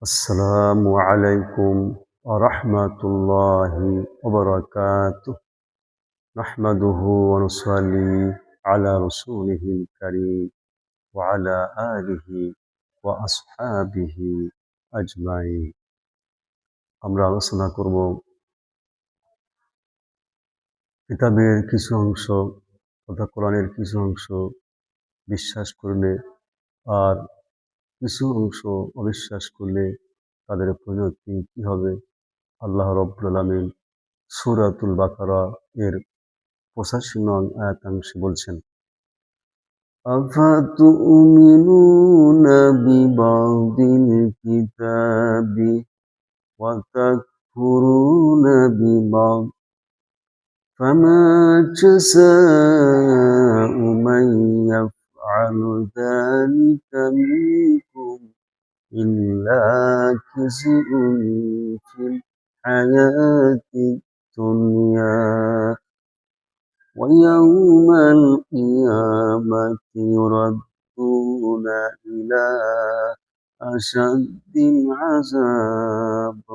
السلام عليكم ورحمة الله وبركاته. نحمده ونصلي على رسوله الكريم وعلى آله وأصحابه أجمعين. আমরা আলোচনা করব কিতাবের কিছু অংশ তথা কোরআনের কিছু অংশ বিশ্বাস করলে আর কিছু অংশ অবিশ্বাস করলে তাদের পরিণতি কি হবে। আল্লাহ রাব্বুল আলামিন সূরাতুল বাকারা এর ৮৫ নং আয়াতাংশে বলছেন, আফাতুমিনুনা বিবাদিল কিতাবি ওয়া তাকফুরুনা বিবাদ ফামা জাযাউ মান ইয়াফআলু যালিকা মিনকুম ইল্লা খিzyun ফিল হায়াতিদ দুনিয়া ويوم القيامة يردون إلى أشد العذاب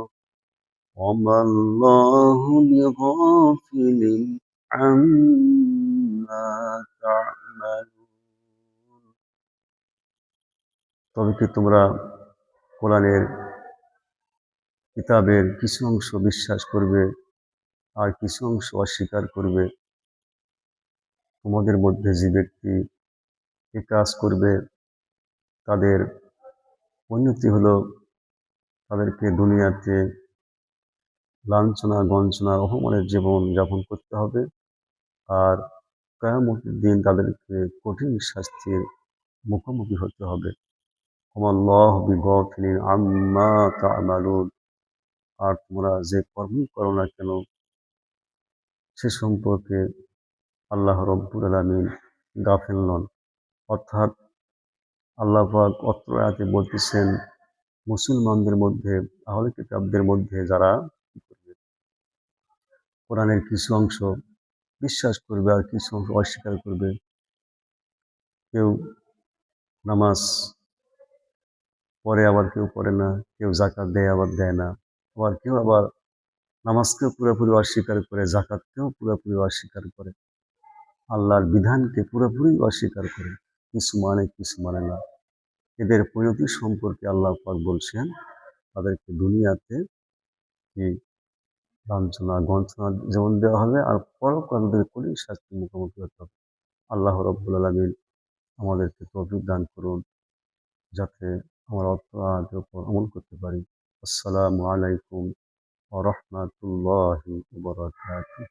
وما الله بغافل عما تعملون. তবে কি তোমরা কোরআনের কিতাবের কিছু অংশ বিশ্বাস করবে আর কিছু অংশ অস্বীকার করবে? তোমাদের মধ্যে যে ব্যক্তি এ কাজ করবে তাদের পরিণতি হলো তাদেরকে দুনিয়াতে লাঞ্ছনা গঞ্জনা অপমানের জীবন যাপন করতে হবে, আর কিয়ামতের দিন তাদেরকে কঠিন শাস্তির মুখোমুখি হতে হবে। ওয়াল্লাহু বিগাফিলিন আম্মা তা'মালুন। আর তোমরা যে কর্মই করো না কেন সে সম্পর্কে আল্লাহ রাব্বুল আলামিন গাফিল নন। অর্থাৎ আল্লাহ পাক অত্র আয়াতে বলতেছেন, মুসলমানদের মধ্যে আহলে কিতাবদের মধ্যে যারা কি করবে, কোরআনের কিছু অংশ বিশ্বাস করবে আর কিছু অংশ অস্বীকার করবে। কেউ নামাজ পড়ে আবার কেউ পড়ে না, কেউ যাকাত দেয় আবার দেয় না, আবার কেউ আবার নামাজকেও পুরোপুরি অস্বীকার করে, যাকাতকেও পুরোপুরি অস্বীকার করে, আল্লাহর বিধানকে পুরোপুরি অস্বীকার করে, কিছু মানে কিছু মানে না। এদের পরিণতি সম্পর্কে আল্লাহ পাক বলছেন, তাদেরকে দুনিয়াতে কি লাঞ্ছনা গঞ্জনা যেমন দেওয়া হবে, আর পরকালে তাদের কঠিন শাস্তির মুখোমুখি হতে হবে। আল্লাহ রাব্বুল আলামিন আমাদেরকে তৌফিক দান করুন যাতে আমরা অত্র আয়াতের উপর আমল করতে পারি। আসসালামু আলাইকুম ওয়া রাহমাতুল্লাহি ওয়া বারাকাতুহু।